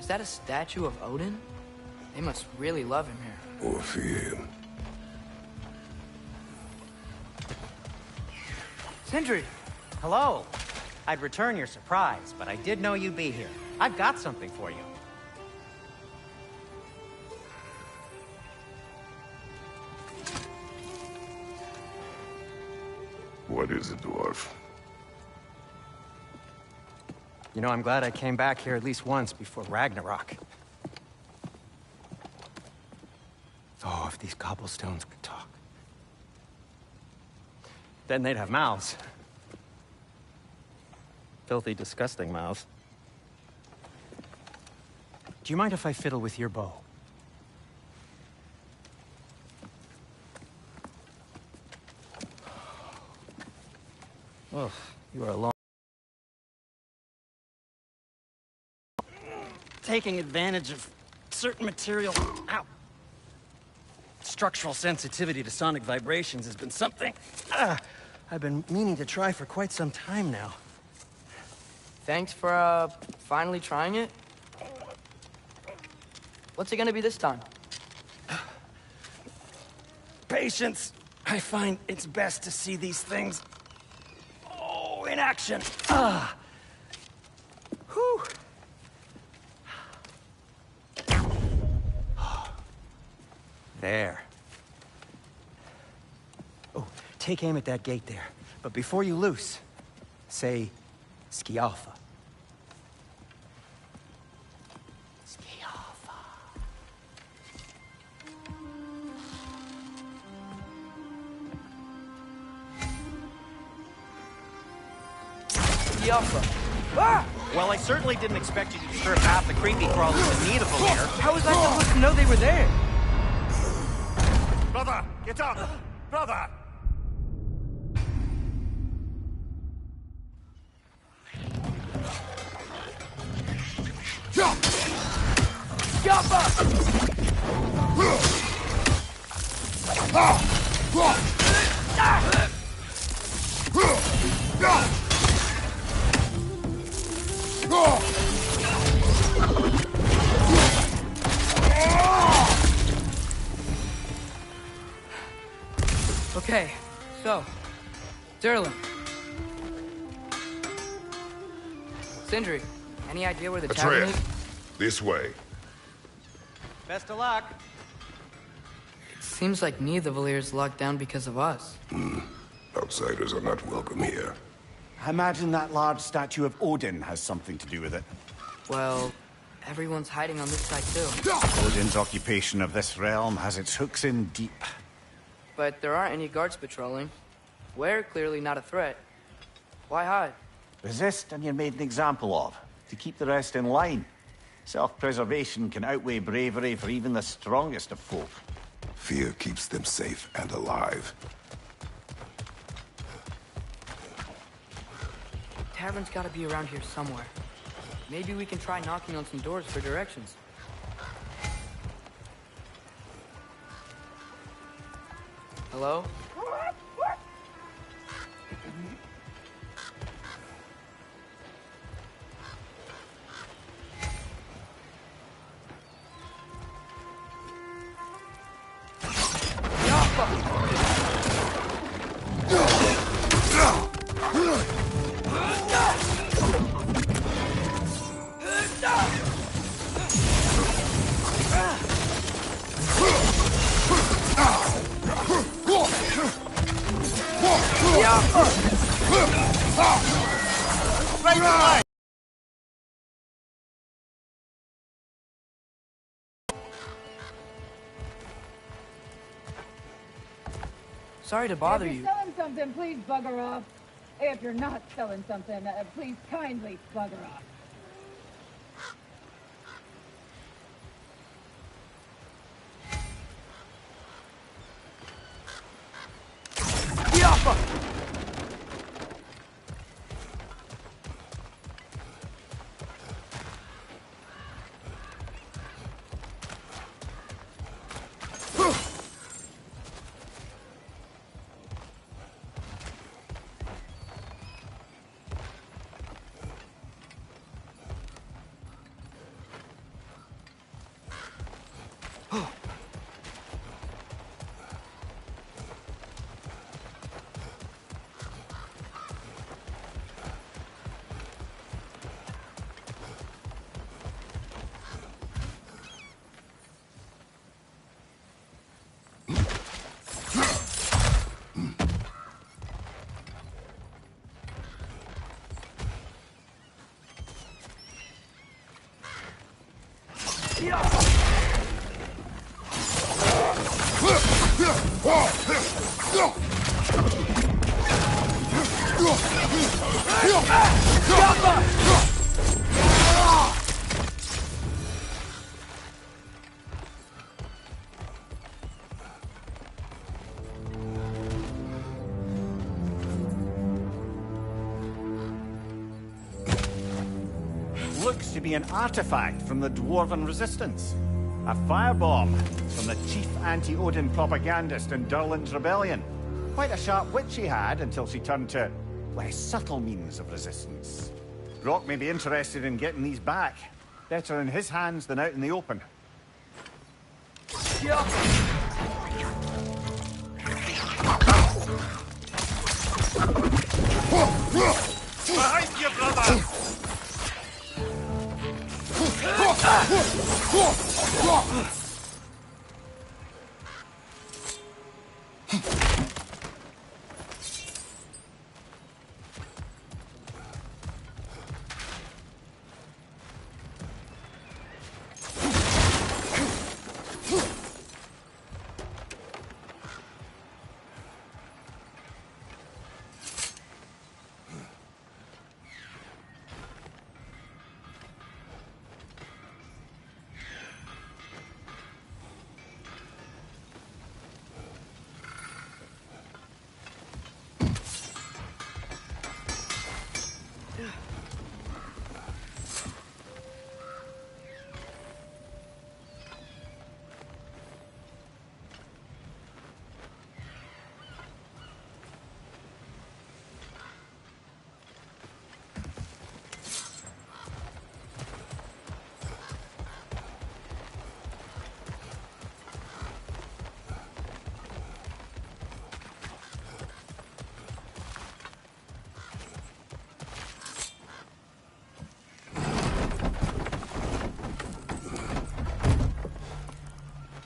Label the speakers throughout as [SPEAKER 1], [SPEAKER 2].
[SPEAKER 1] that a statue of Odin? They must really love him here.
[SPEAKER 2] Or fear him.
[SPEAKER 1] Sindri!
[SPEAKER 3] Hello. I'd return your surprise, but I did know you'd be here. I've got something for you.
[SPEAKER 2] What is it, dwarf?
[SPEAKER 3] You know, I'm glad I came back here at least once before Ragnarok. Oh, if these cobblestones could talk. Then they'd have mouths. Filthy, disgusting mouths. Do you mind if I fiddle with your bow? Oh, you are alone. Taking advantage of certain material. Ow. Structural sensitivity to sonic vibrations has been something I've been meaning to try for quite some time now.
[SPEAKER 1] Thanks for, finally trying it. What's it gonna be this time?
[SPEAKER 3] Patience. I find it's best to see these things, in action. Whew. There. Oh, take aim at that gate there. But before you loose, say, Skialfa. Skialfa.
[SPEAKER 1] Skialfa. Ah!
[SPEAKER 3] Well, I certainly didn't expect you to disturb half the creepy crawlers in need of a lair.
[SPEAKER 1] How was I supposed to know they were there?
[SPEAKER 4] Brother, get up! Brother!
[SPEAKER 1] Okay, so, Durlin. Sindri, any idea where the tavern
[SPEAKER 2] Atreus,
[SPEAKER 1] is?
[SPEAKER 2] this way.
[SPEAKER 3] Best of luck.
[SPEAKER 1] Seems like neither Valyr's locked down because of us.
[SPEAKER 2] Outsiders are not welcome here.
[SPEAKER 4] I imagine that large statue of Odin has something to do with it.
[SPEAKER 1] Well, everyone's hiding on this side too.
[SPEAKER 4] Odin's occupation of this realm has its hooks in deep.
[SPEAKER 1] But there aren't any guards patrolling. We're clearly not a threat. Why hide?
[SPEAKER 4] Resist and you're made an example of, to keep the rest in line. Self-preservation can outweigh bravery for even the strongest of folk.
[SPEAKER 2] Fear keeps them safe and alive.
[SPEAKER 1] Tavern's gotta be around here somewhere. Maybe we can try knocking on some doors for directions. Hello? Sorry to bother
[SPEAKER 5] If
[SPEAKER 1] you.
[SPEAKER 5] you're selling something, please bugger off. If you're not selling something, please kindly bugger off.
[SPEAKER 4] Looks to be an artifact from the Dwarven Resistance. A firebomb from the chief anti-Odin propagandist in Durlin's rebellion. Quite a sharp wit she had until she turned to less subtle means of resistance. Rock may be interested in getting these back. Better in his hands than out in the open.
[SPEAKER 3] Behind you, brother!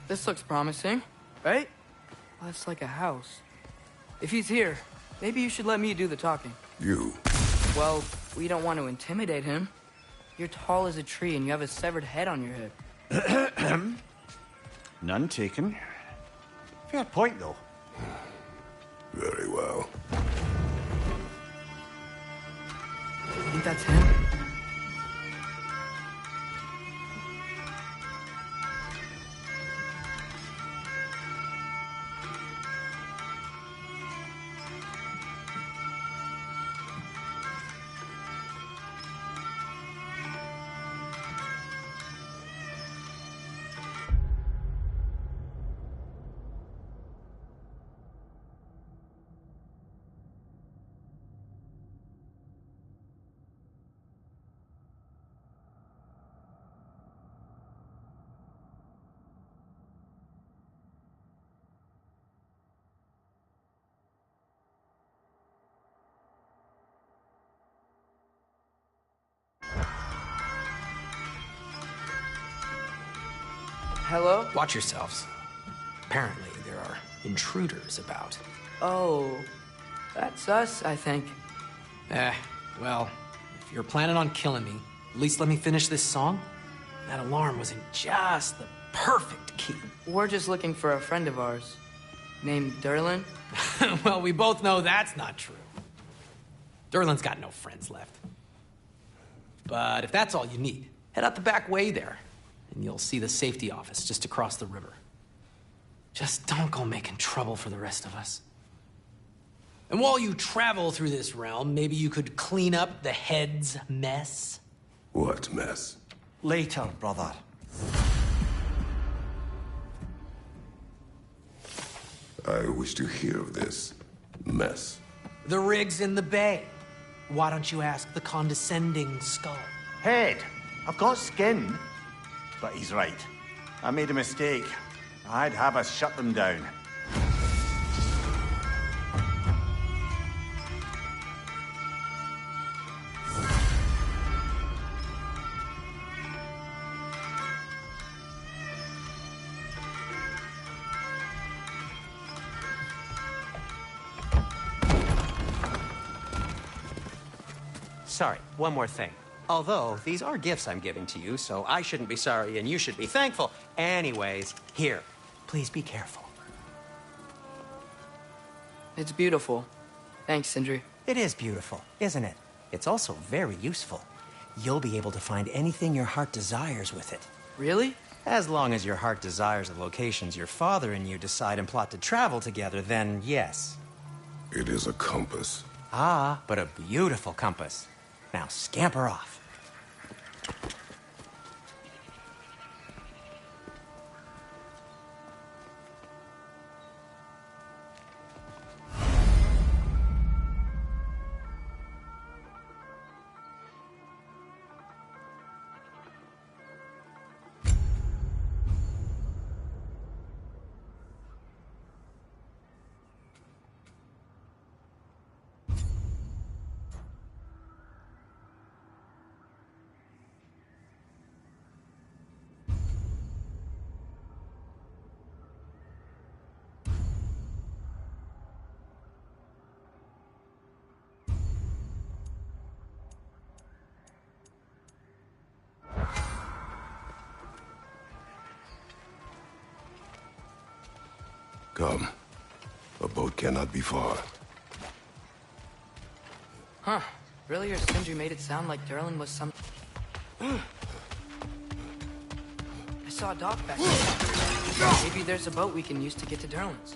[SPEAKER 1] This looks promising, right? Well, it's like a house. If he's here, maybe you should let me do the talking.
[SPEAKER 2] You.
[SPEAKER 1] Well, we don't want to intimidate him. You're tall as a tree and you have a severed head on your head.
[SPEAKER 4] None taken. Fair point, though.
[SPEAKER 2] Very well.
[SPEAKER 1] I think that's him. Hello?
[SPEAKER 6] Watch yourselves. Apparently, there are intruders about.
[SPEAKER 1] Oh, that's us, I think.
[SPEAKER 6] Well, if you're planning on killing me, at least let me finish this song. That alarm was in just the perfect key.
[SPEAKER 1] We're just looking for a friend of ours named Durlin.
[SPEAKER 6] Well, we both know that's not true. Durlin's got no friends left. But if that's all you need, head out the back way there, and you'll see the safety office just across the river. Just don't go making trouble for the rest of us. And while you travel through this realm, maybe you could clean up the head's mess?
[SPEAKER 2] What mess?
[SPEAKER 4] Later, brother.
[SPEAKER 2] I wish to hear of this mess.
[SPEAKER 6] The rig's in the bay. Why don't you ask the condescending skull?
[SPEAKER 4] Head. I've got skin. But he's right. I made a mistake. I'd have us shut them down.
[SPEAKER 7] Sorry, one more thing. Although, these are gifts I'm giving to you, so I shouldn't be sorry and you should be thankful. Anyways, here, please be careful.
[SPEAKER 1] It's beautiful. Thanks, Sindri.
[SPEAKER 7] It is beautiful, isn't it? It's also very useful. You'll be able to find anything your heart desires with it.
[SPEAKER 1] Really?
[SPEAKER 7] As long as your heart desires the locations your father and you decide and plot to travel together, then yes.
[SPEAKER 2] It is a compass.
[SPEAKER 7] Ah, but a beautiful compass. Now scamper off.
[SPEAKER 2] Come. A boat cannot be far.
[SPEAKER 1] Huh. Earlier, Sindri made it sound like Durlin was some... I saw a dock back there. Maybe there's a boat we can use to get to Durlin's.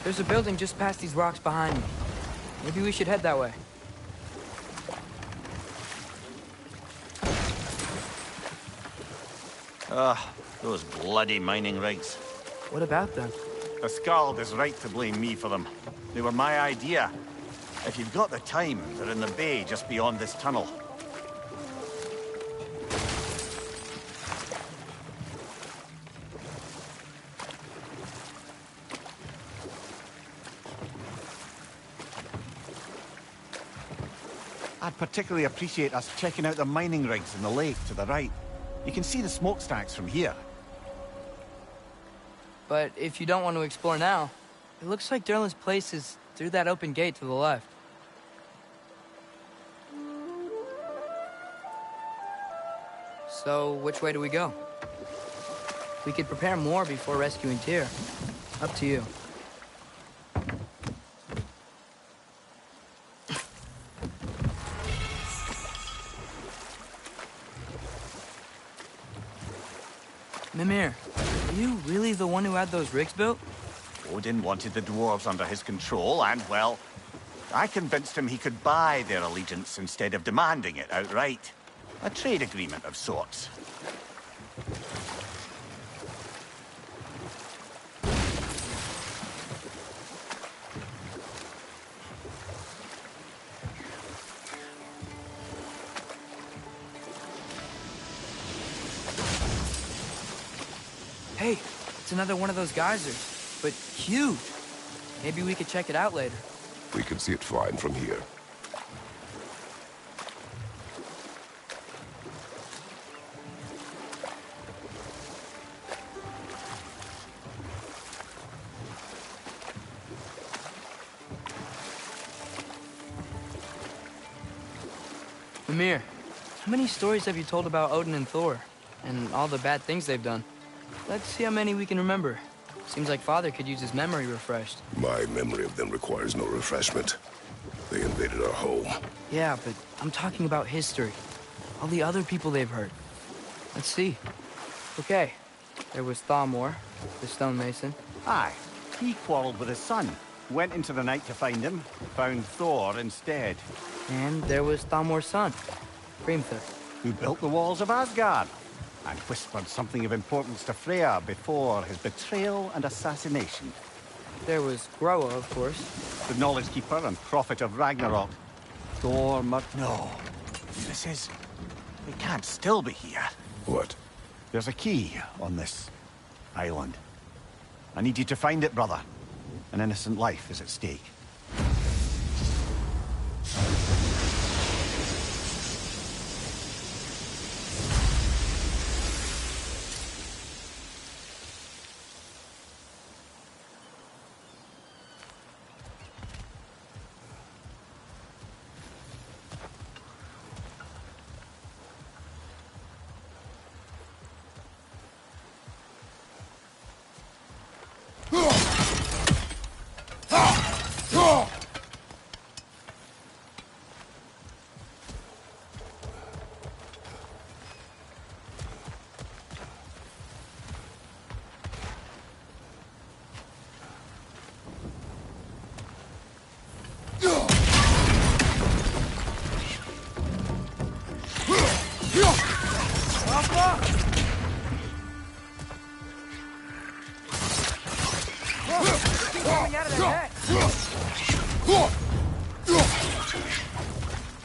[SPEAKER 1] There's a building just past these rocks behind me. Maybe we should head that way.
[SPEAKER 4] Those bloody mining rigs.
[SPEAKER 1] What about them?
[SPEAKER 4] The Skald is right to blame me for them. They were my idea. If you've got the time, they're in the bay just beyond this tunnel. I'd particularly appreciate us checking out the mining rigs in the lake to the right. You can see the smokestacks from here.
[SPEAKER 1] But if you don't want to explore now, it looks like Durlin's place is through that open gate to the left. So, which way do we go? We could prepare more before rescuing Tyr. Up to you. Mimir, are you really the one who had those rigs built?
[SPEAKER 4] Odin wanted the dwarves under his control, and, well, I convinced him he could buy their allegiance instead of demanding it outright. A trade agreement of sorts.
[SPEAKER 1] Hey, it's another one of those geysers, but huge. Maybe we could check it out later.
[SPEAKER 2] We can see it fine from here.
[SPEAKER 1] Mimir, how many stories have you told about Odin and Thor? And all the bad things they've done? Let's see how many we can remember. Seems like Father could use his memory refreshed.
[SPEAKER 2] My memory of them requires no refreshment. They invaded our home.
[SPEAKER 1] Yeah, but I'm talking about history. All the other people they've hurt. Let's see. Okay, there was Thamor, the stonemason.
[SPEAKER 4] Aye, he quarreled with his son. Went into the night to find him, found Thor instead.
[SPEAKER 1] And there was Thamor's son, Grimthur.
[SPEAKER 4] Who built the walls of Asgard and whispered something of importance to Freya before his betrayal and assassination.
[SPEAKER 1] There was Groa, of course.
[SPEAKER 4] The knowledge keeper and prophet of Ragnarok. Thor No. This is... We can't still be here.
[SPEAKER 2] What?
[SPEAKER 4] There's a key on this island. I need you to find it, brother. An innocent life is at stake.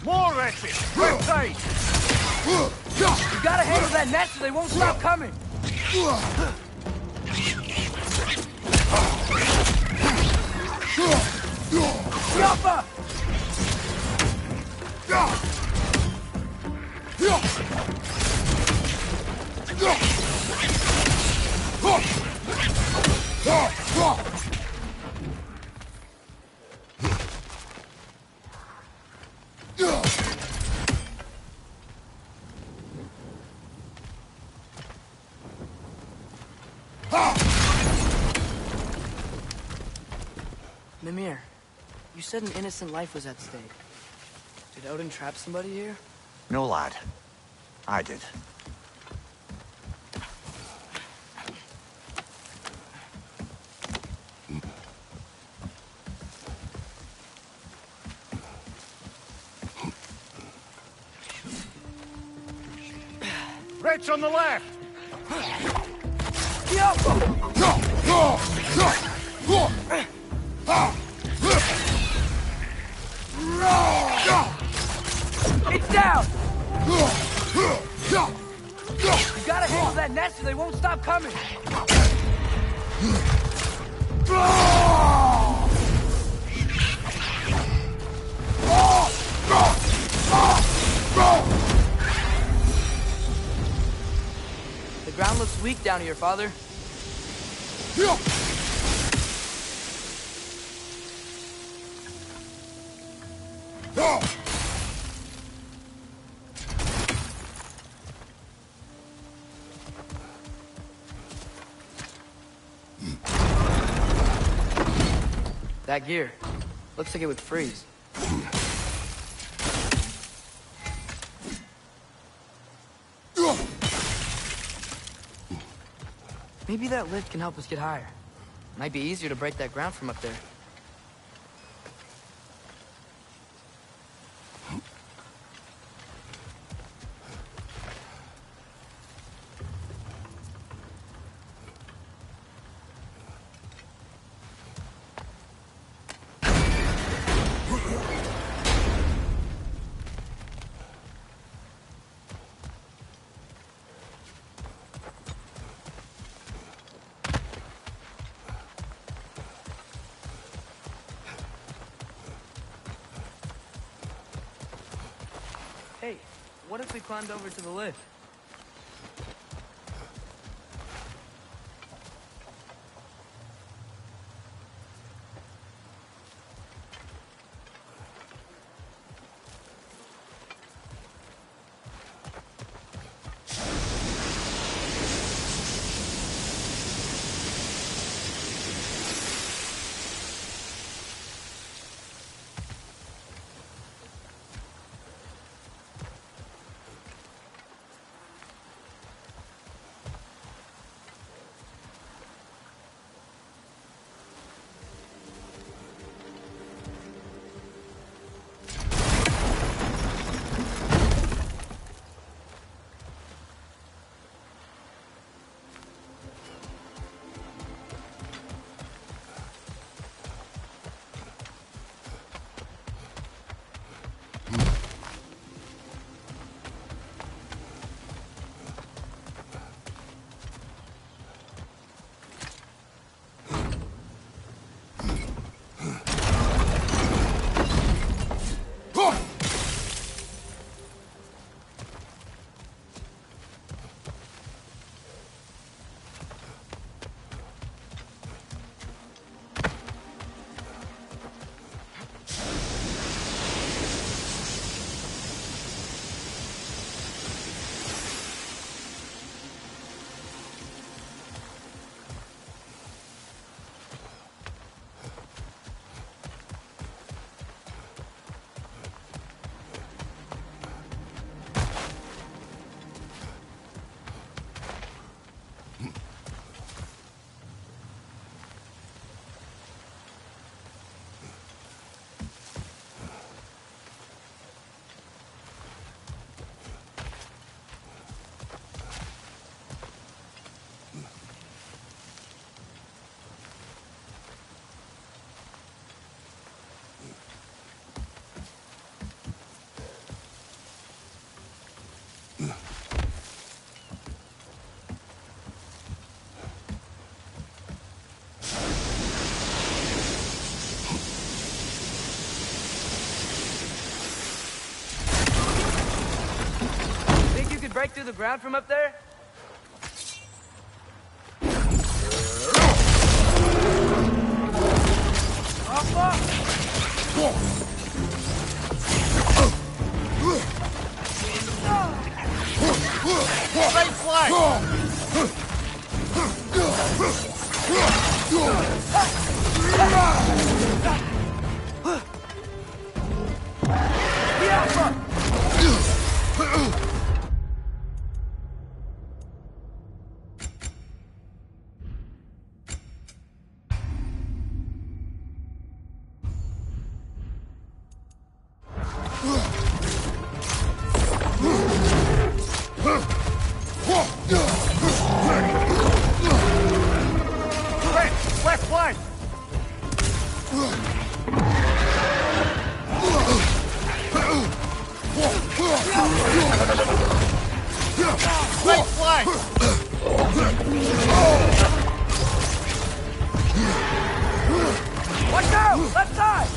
[SPEAKER 3] More wretches! Left side!
[SPEAKER 1] You gotta handle that net so they won't stop coming! Yappa! Mimir, you said an innocent life was at stake. Did Odin trap somebody here?
[SPEAKER 4] No, lad. I did.
[SPEAKER 3] Wretch on the left!
[SPEAKER 1] It's down! You gotta handle that net so they won't stop coming! The ground looks weak down here, Father. That gear. Looks like it would freeze. Maybe that lift can help us get higher. Might be easier to break that ground from up there. Hey, what if we climbed over to the lift? Break through the ground from up there? Watch out! Left side!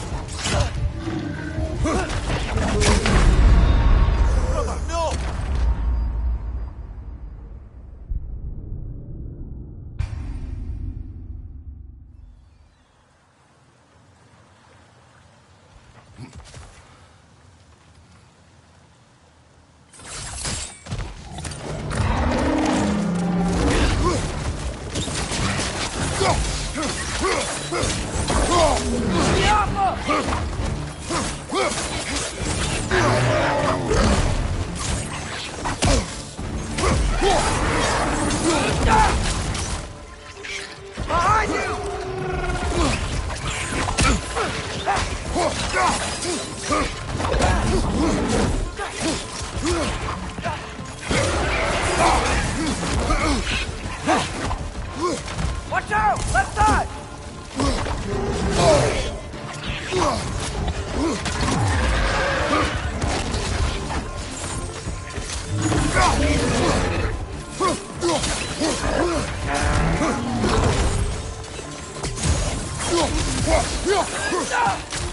[SPEAKER 1] No! Behind you! Watch out! Left side!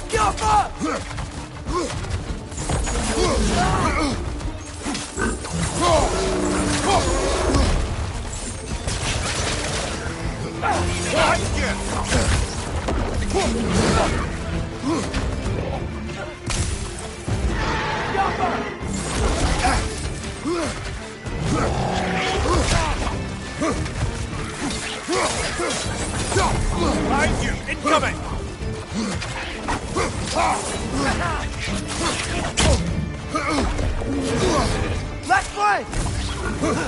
[SPEAKER 1] Get off!
[SPEAKER 3] Behind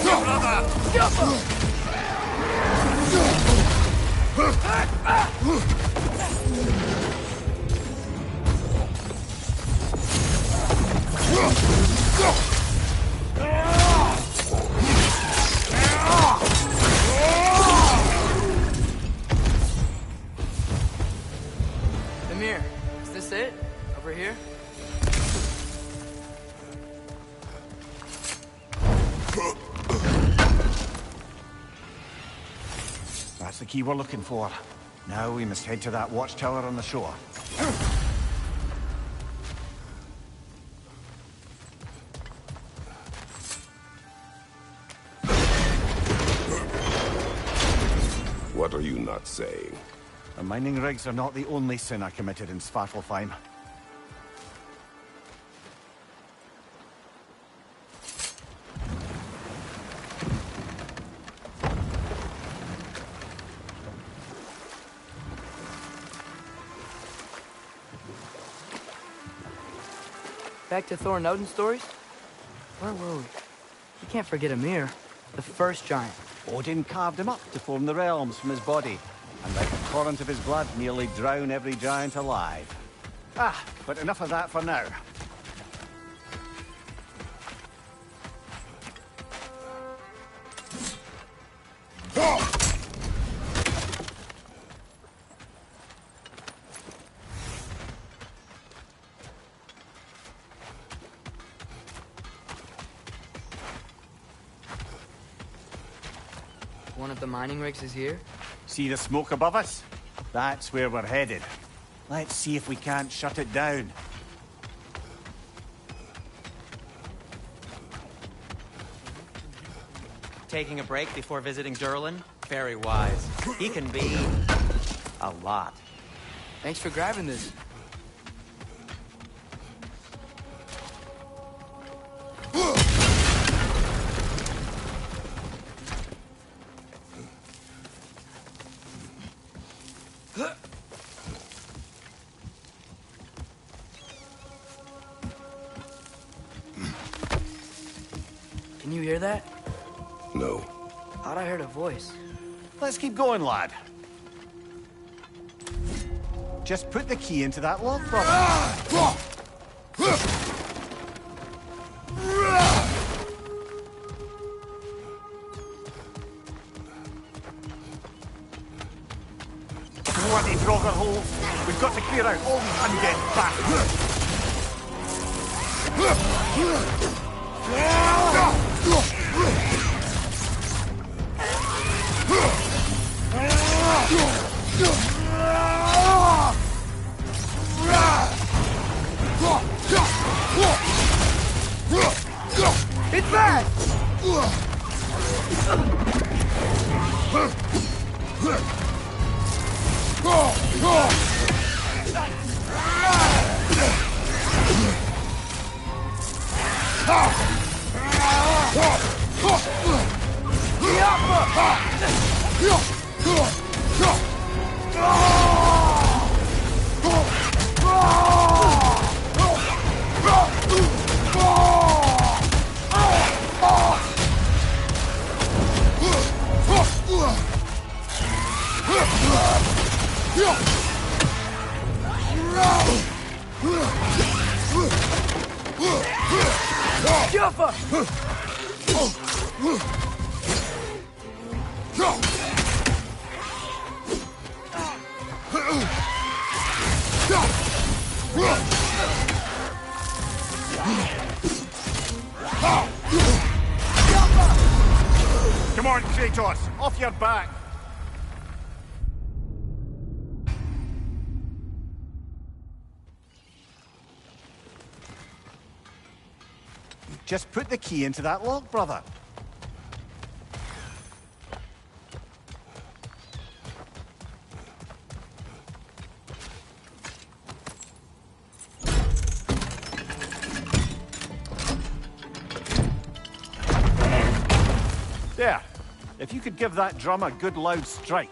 [SPEAKER 3] you, brother!
[SPEAKER 1] Amir, is this it? Over here?
[SPEAKER 4] That's the key we're looking for. Now we must head to that watchtower on the shore.
[SPEAKER 2] What are you not saying?
[SPEAKER 4] The mining rigs are not the only sin I committed in Svartalfheim.
[SPEAKER 1] Back to Thor and Odin stories? Where were we? You can't forget Amir, the first giant.
[SPEAKER 4] Odin carved him up to form the realms from his body, and let the torrent of his blood nearly drown every giant alive. But enough of that for now.
[SPEAKER 1] One of the mining rigs is here?
[SPEAKER 4] See the smoke above us? That's where we're headed. Let's see if we can't shut it down.
[SPEAKER 7] Taking a break before visiting Durlin? Very wise. He can be a lot.
[SPEAKER 1] Thanks for grabbing this. Can you hear that?
[SPEAKER 2] No.
[SPEAKER 1] Thought I heard a voice.
[SPEAKER 4] Let's keep going, lad. Just put the key into that lock, brother. Bloody Draugr holes. We've got to clear out all these undead bastards.
[SPEAKER 1] It's back! Juffa!
[SPEAKER 4] Come on, Kratos, off your back. Just put the key into that lock, brother. There. If you could give that drum a good loud strike.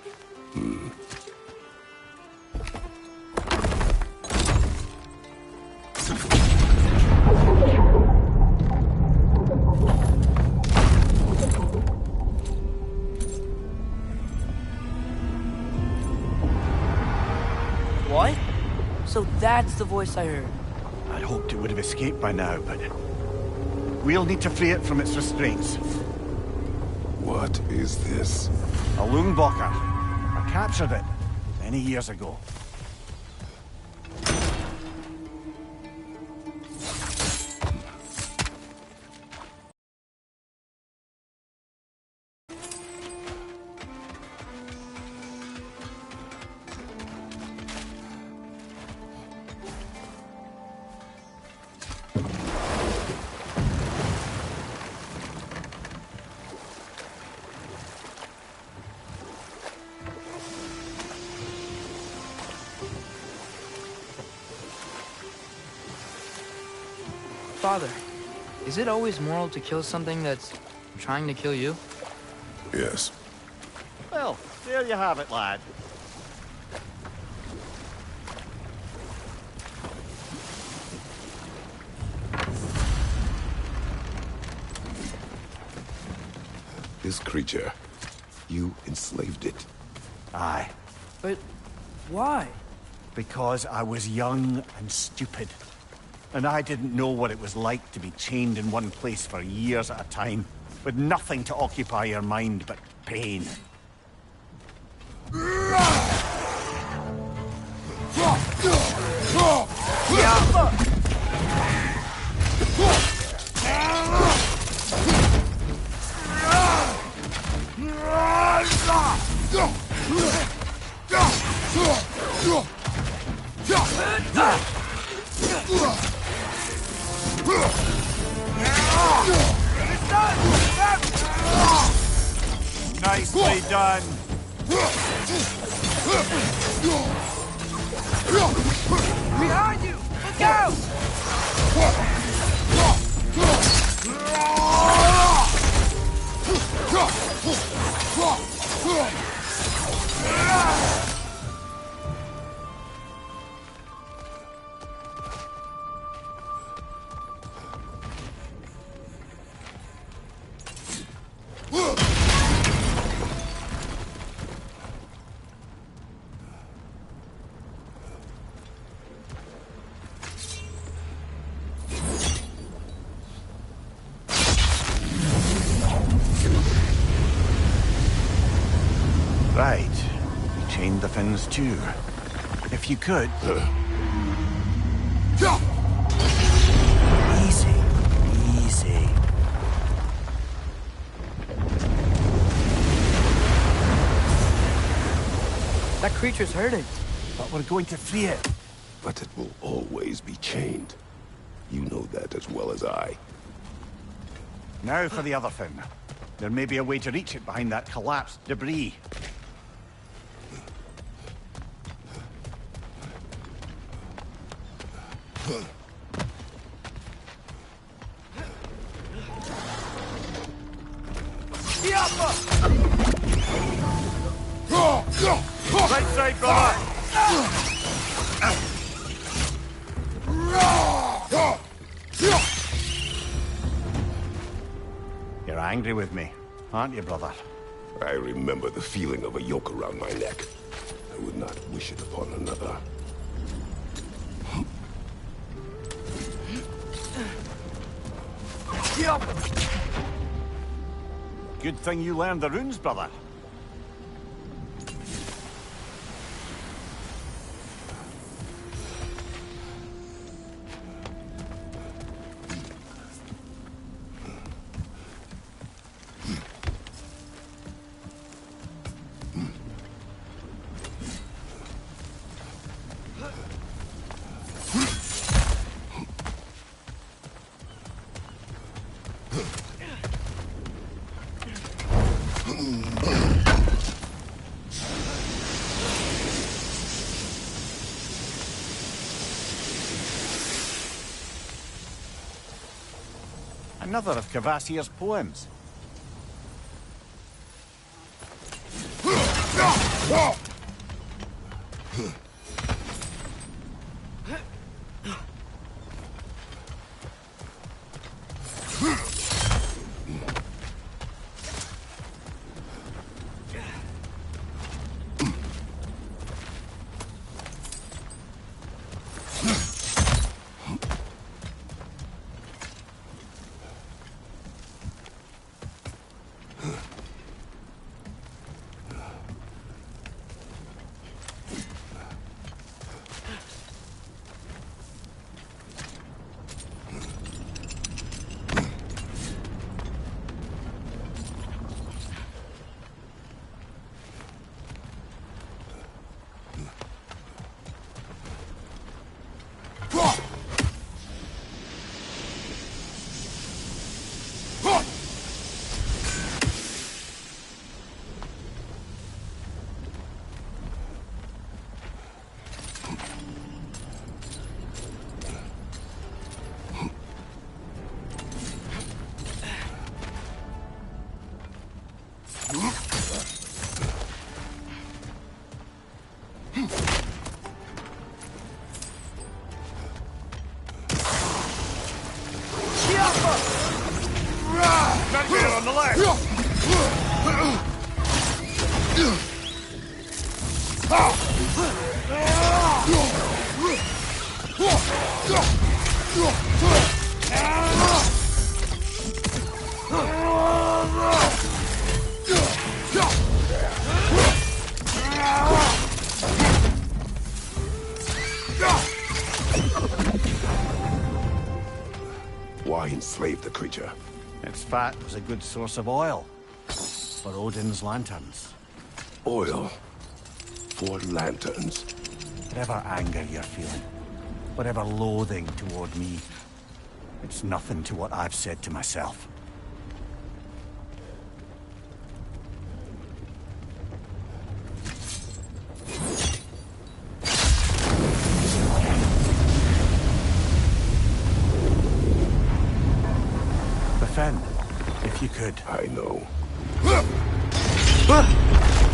[SPEAKER 1] So that's the voice I heard.
[SPEAKER 4] I'd hoped it would have escaped by now, but we'll need to free it from its restraints.
[SPEAKER 2] What is this?
[SPEAKER 4] A Lungbocker. I captured it many years ago.
[SPEAKER 1] Father, is it always moral to kill something that's trying to kill you?
[SPEAKER 2] Yes.
[SPEAKER 4] Well, there you have it, lad.
[SPEAKER 2] This creature, you enslaved it.
[SPEAKER 4] Aye.
[SPEAKER 1] But why?
[SPEAKER 4] Because I was young and stupid. And I didn't know what it was like to be chained in one place for years at a time, with nothing to occupy your mind but pain. Nicely done.
[SPEAKER 1] Behind you! Look out!
[SPEAKER 4] Right. You chained the fins too. If you could... Easy. Easy.
[SPEAKER 1] That creature's hurting.
[SPEAKER 4] But we're going to free it.
[SPEAKER 2] But it will always be chained. You know that as well as I.
[SPEAKER 4] Now for the other fin. There may be a way to reach it behind that collapsed debris. Right side, brother! You're angry with me, aren't you, brother?
[SPEAKER 2] I remember the feeling of a yoke around my neck. I would not wish it upon another.
[SPEAKER 4] Good thing you learned the runes, brother. Another of Cavassier's poems.
[SPEAKER 3] Not here on the left!
[SPEAKER 2] Why enslave the creature?
[SPEAKER 4] Its fat was a good source of oil for Odin's lanterns.
[SPEAKER 2] Oil. For lanterns.
[SPEAKER 4] Whatever anger you're feeling, whatever loathing toward me, it's nothing to what I've said to myself. Defend, if you could.
[SPEAKER 2] I know.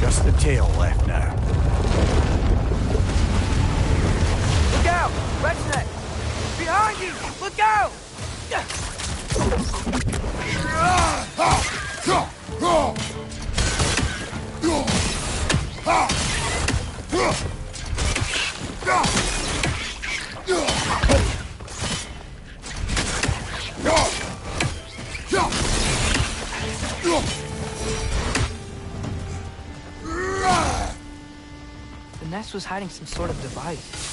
[SPEAKER 4] Just the tail left now.
[SPEAKER 1] Look out! Redneck! Behind you! Look out! The nest was hiding some sort of device.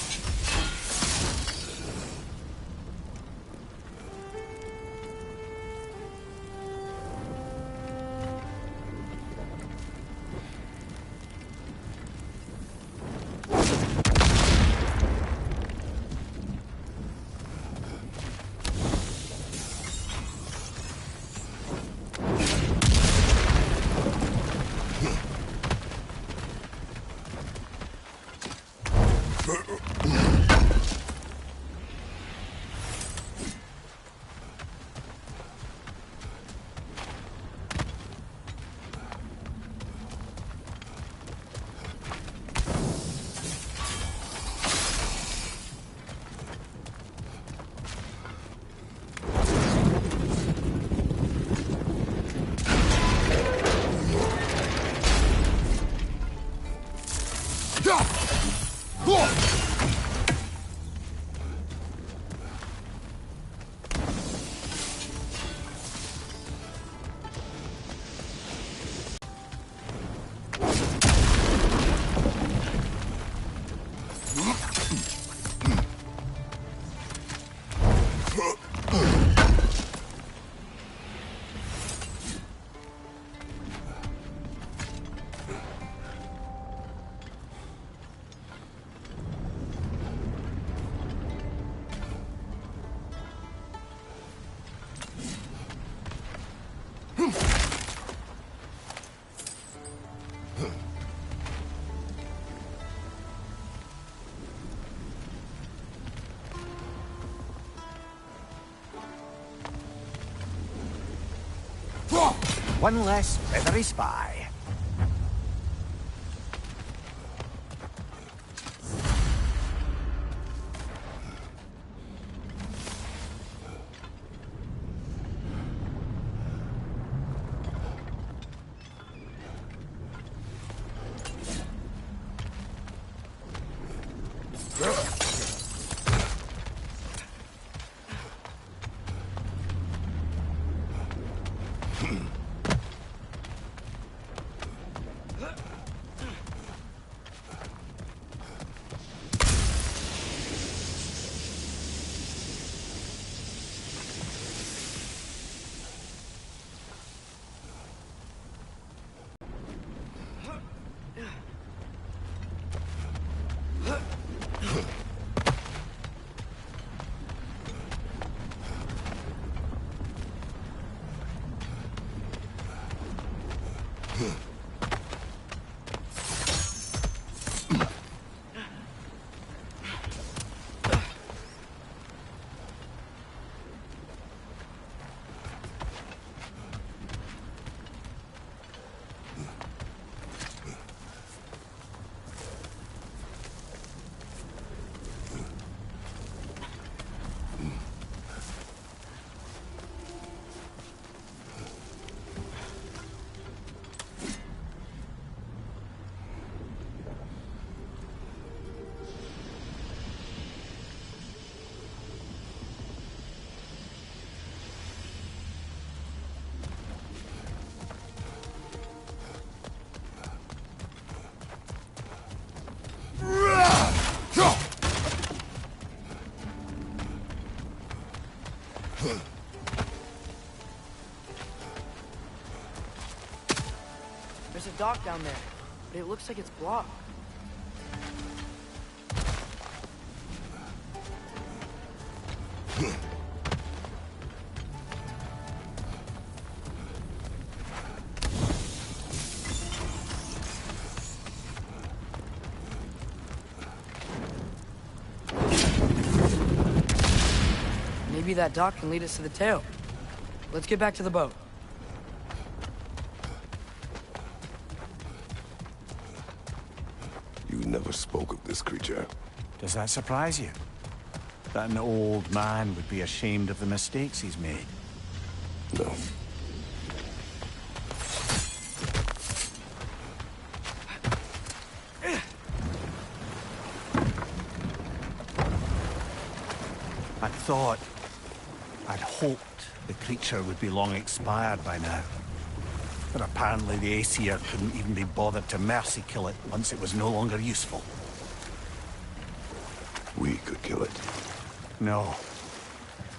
[SPEAKER 4] One less feathery spy.
[SPEAKER 1] There's a dock down there, but it looks like it's blocked. Maybe that dock can lead us to the tail. Let's get back to the boat.
[SPEAKER 2] You never spoke of this creature.
[SPEAKER 4] Does that surprise you? That an old man would be ashamed of the mistakes he's made?
[SPEAKER 2] No.
[SPEAKER 4] I'd hoped the creature would be long expired by now. But apparently the Aesir couldn't even be bothered to mercy kill it once it was no longer useful.
[SPEAKER 2] We could kill it.
[SPEAKER 4] No.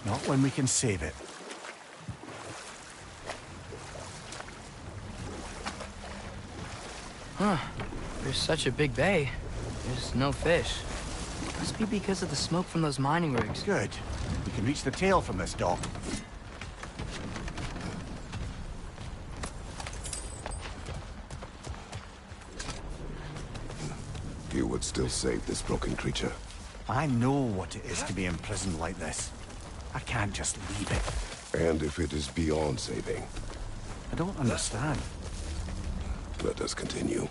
[SPEAKER 4] Not when we can save it.
[SPEAKER 1] Huh. There's such a big bay. There's no fish. Must be because of the smoke from those mining rigs.
[SPEAKER 4] Good. We can reach the tail from this dock.
[SPEAKER 2] You would still save this broken creature.
[SPEAKER 4] I know what it is to be imprisoned like this. I can't just leave it.
[SPEAKER 2] And if it is beyond saving,
[SPEAKER 4] I don't understand.
[SPEAKER 2] let us continue.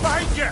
[SPEAKER 4] Behind you!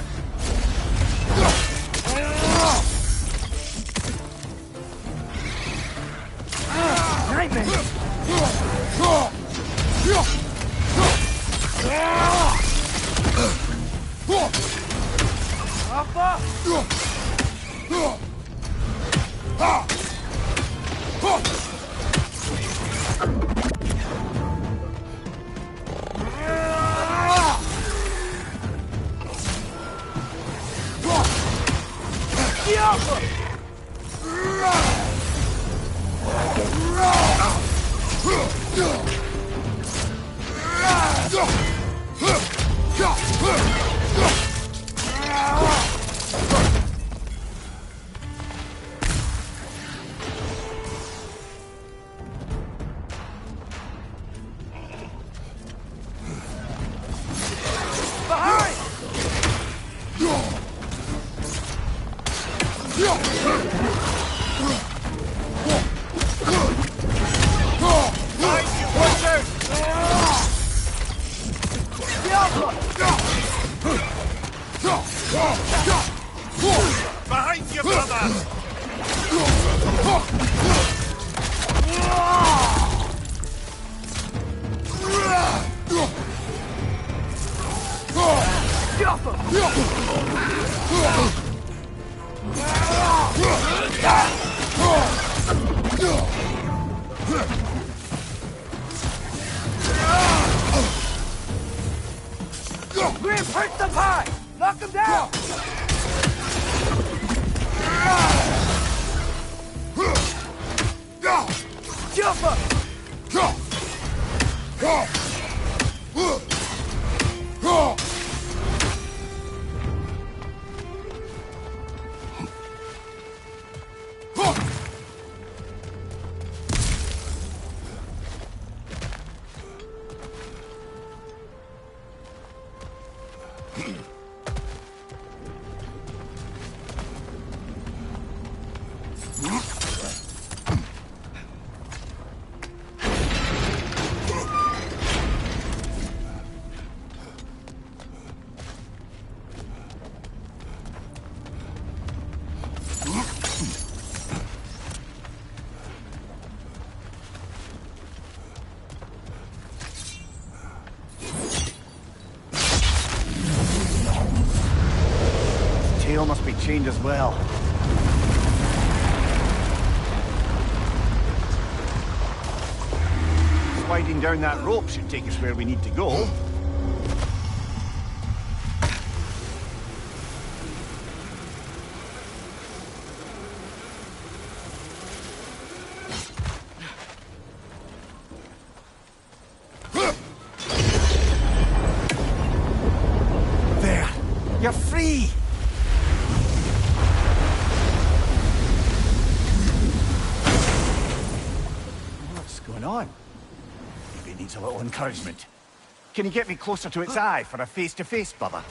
[SPEAKER 4] Behind you, brother!
[SPEAKER 1] Reinforce the pie! Knock him down! Jump up!
[SPEAKER 4] Tail must be chained as well. sliding down that rope should take us where we need to go. There! You're free! What's going on? Maybe it needs a little encouragement. Can you get me closer to its eye for a face-to-face, brother?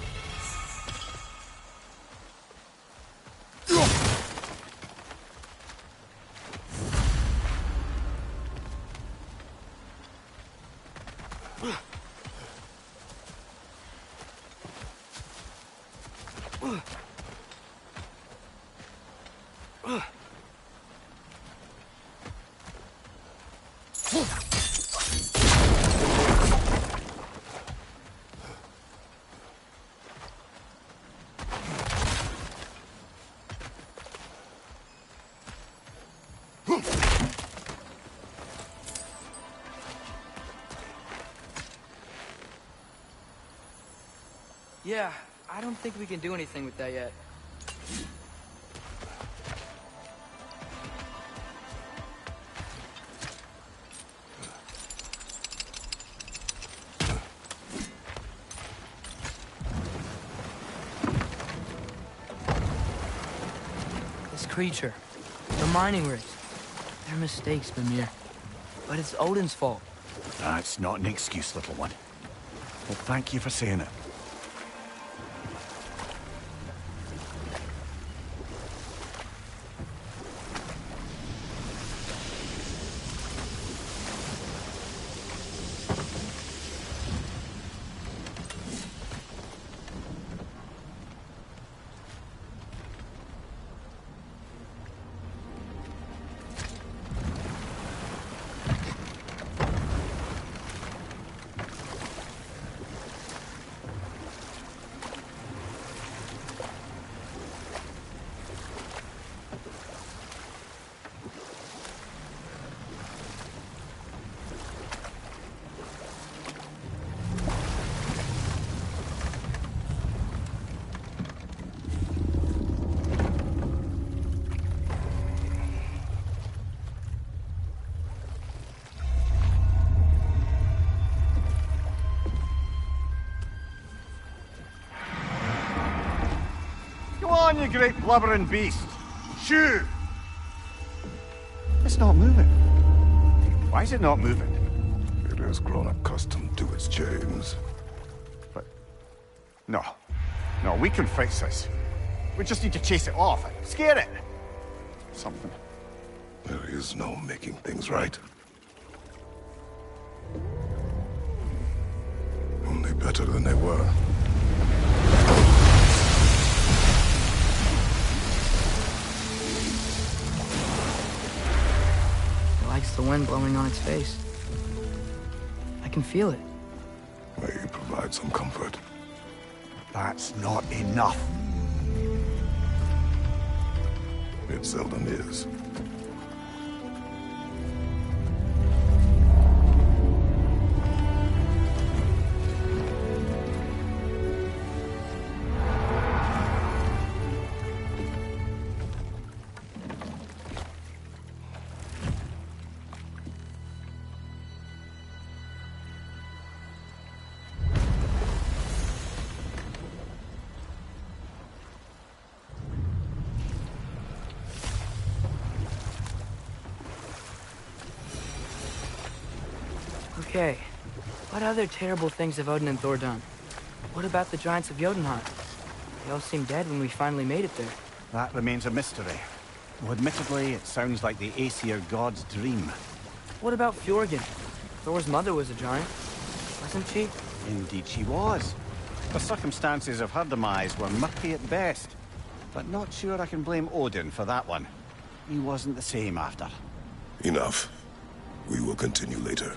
[SPEAKER 1] Yeah, I don't think we can do anything with that yet. This creature, the mining rigs, they're mistakes, Mimir. But it's Odin's fault.
[SPEAKER 4] That's not an excuse, little one. Well, thank you for saying it. Come on, you great blubbering beast! Shoo! It's not moving. Why is it not moving?
[SPEAKER 2] It has grown accustomed to its chains.
[SPEAKER 4] But... No. No, we can fix this. We just need to chase it off. Scare it! Something.
[SPEAKER 2] There is no making things right. Only better than they were.
[SPEAKER 1] It likes the wind blowing on its face. I can feel it.
[SPEAKER 2] May you provide some comfort.
[SPEAKER 4] That's not enough.
[SPEAKER 2] It seldom is.
[SPEAKER 1] Okay, what other terrible things have Odin and Thor done? What about the giants of Jotunheim? They all seemed dead when we finally made it there.
[SPEAKER 4] That remains a mystery. Though admittedly, it sounds like the Aesir god's dream.
[SPEAKER 1] What about Fjorgyn? Thor's mother was a giant, wasn't she?
[SPEAKER 4] Indeed she was. The circumstances of her demise were murky at best. But not sure I can blame Odin for that one. He wasn't the same after.
[SPEAKER 2] Enough. We will continue later.